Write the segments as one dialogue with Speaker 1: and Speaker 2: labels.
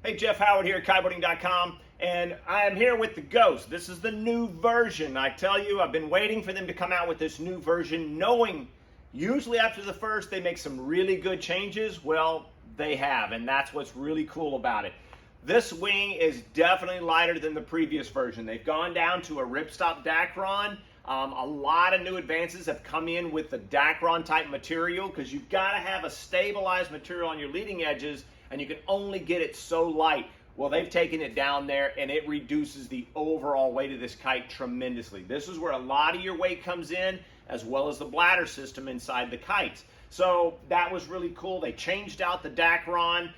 Speaker 1: Hey, Jeff Howard here at Kiteboarding.com, and I am here with the Ghost. This is the new version. I tell you, I've been waiting for them to come out with this new version, knowing usually after the first they make some really good changes. Well, they have, and that's what's really cool about it. This wing is definitely lighter than the previous version. They've gone down to a ripstop Dacron. A lot of new advances have come in with the Dacron type material because you've got to have a stabilized material on your leading edges, and you can only get it so light. Well, they've taken it down there and it reduces the overall weight of this kite tremendously. This is where a lot of your weight comes in, as well as the bladder system inside the kites. So that was really cool. They changed out the Dacron,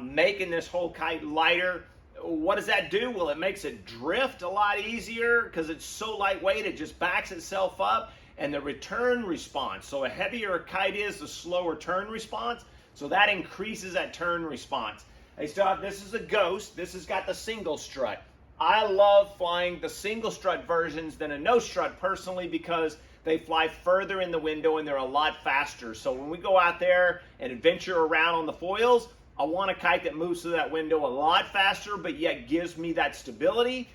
Speaker 1: making this whole kite lighter. What does that do? Well, it makes it drift a lot easier because it's so lightweight, it just backs itself up. And the return response, so a heavier a kite is, the slower turn response. So that increases that turn response. Hey, so this is a Ghost. This has got the single strut. I love flying the single strut versions than a no strut personally because they fly further in the window and they're a lot faster. So when we go out there and adventure around on the foils, I want a kite that moves through that window a lot faster, but yet gives me that stability.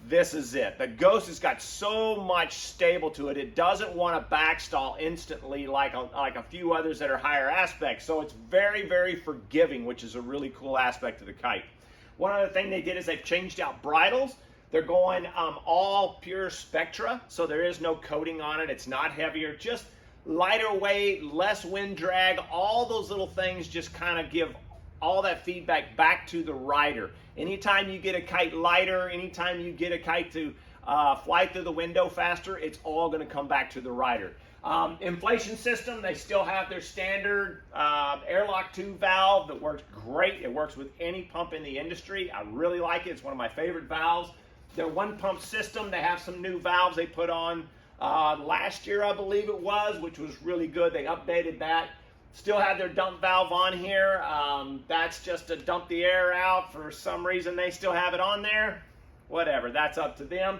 Speaker 1: This is it. The Ghost has got so much stable to it. It doesn't want to backstall instantly like a few others that are higher aspects. So it's very, very forgiving, which is a really cool aspect of the kite. One other thing they did is they've changed out bridles. They're going all pure Spectra, so there is no coating on it. It's not heavier, just lighter weight, less wind drag. All those little things just kind of give all that feedback back to the rider. Anytime you get a kite lighter, anytime you get a kite to fly through the window faster, it's all going to come back to the rider. Inflation system, they still have their standard airlock 2 valve that works great. It works with any pump in the industry. I really like it. It's one of my favorite valves. Their one pump system, they have some new valves they put on last year, I believe it was, which was really good. They updated that. Still have their dump valve on here. That's just to dump the air out. For some reason, they still have it on there. Whatever, that's up to them.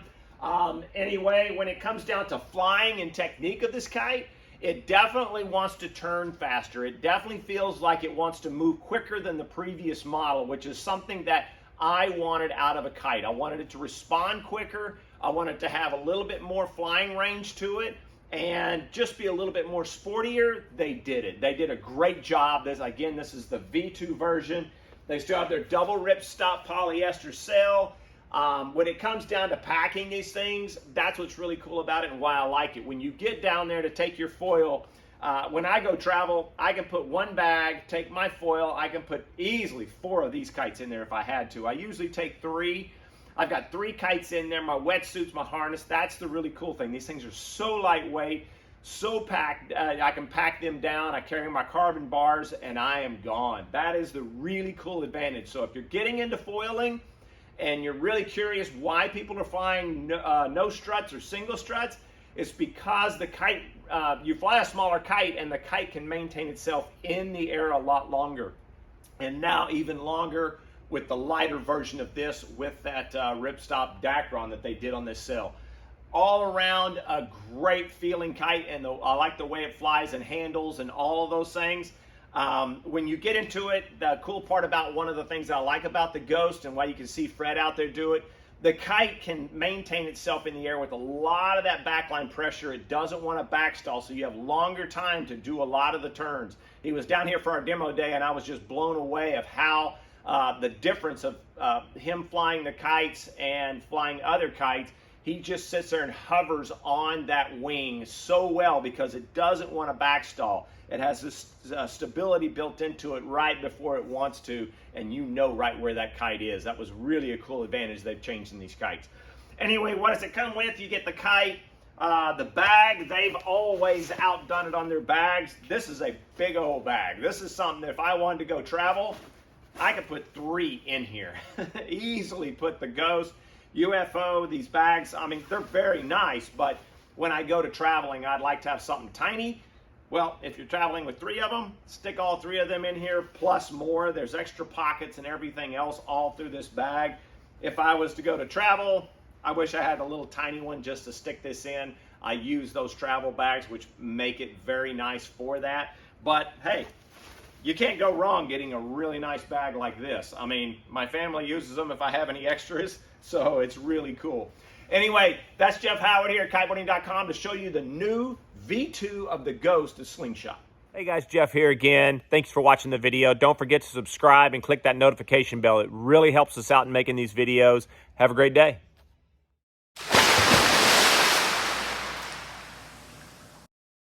Speaker 1: Anyway, when it comes down to flying and technique of this kite, it definitely wants to turn faster. It definitely feels like it wants to move quicker than the previous model, which is something that I wanted out of a kite. I wanted it to respond quicker. I wanted to have a little bit more flying range to it and just be a little bit more sportier. They did it. They did a great job. This is the V2 version. They still have their double ripstop polyester sail. When it comes down to packing these things, that's what's really cool about it and why I like it. When you get down there to take your foil, when I go travel, I can put one bag, take my foil. I can put easily 4 of these kites in there if I had to. I usually take 3. I've got 3 kites in there, my wetsuits, my harness. That's the really cool thing. These things are so lightweight, so packed. I can pack them down. I carry my carbon bars and I am gone. That is the really cool advantage. So if you're getting into foiling and you're really curious why people are flying no struts or single struts, it's because the kite, you fly a smaller kite and the kite can maintain itself in the air a lot longer. And now even longer with the lighter version of this with that ripstop Dacron that they did on this sail. All around a great feeling kite, and I like the way it flies and handles and all of those things. When you get into it, the cool part about one of the things that I like about the Ghost and why you can see Fred out there do it, the kite can maintain itself in the air with a lot of that backline pressure. It doesn't want to backstall, so you have longer time to do a lot of the turns. He was down here for our demo day, and I was just blown away of how the difference of him flying the kites and flying other kites. He just sits there and hovers on that wing so well because it doesn't want to backstall. It has this stability built into it right before it wants to, and you know right where that kite is. That was really a cool advantage they've changed in these kites. Anyway, what does it come with? You get the kite, the bag. They've always outdone it on their bags. This is a big old bag. This is something that if I wanted to go travel, I could put 3 in here. Easily put the Ghost, UFO, these bags. I mean, they're very nice, but when I go to traveling, I'd like to have something tiny. Well, if you're traveling with 3 of them, stick all 3 of them in here, plus more. There's extra pockets and everything else all through this bag. If I was to go to travel, I wish I had a little tiny one just to stick this in. I use those travel bags, which make it very nice for that. But hey, you can't go wrong getting a really nice bag like this. I mean, my family uses them if I have any extras, so it's really cool. Anyway, that's Jeff Howard here at Kiteboarding.com to show you the new V2 of the Ghost of Slingshot. Hey guys, Jeff here again. Thanks for watching the video. Don't forget to subscribe and click that notification bell. It really helps us out in making these videos. Have a great day.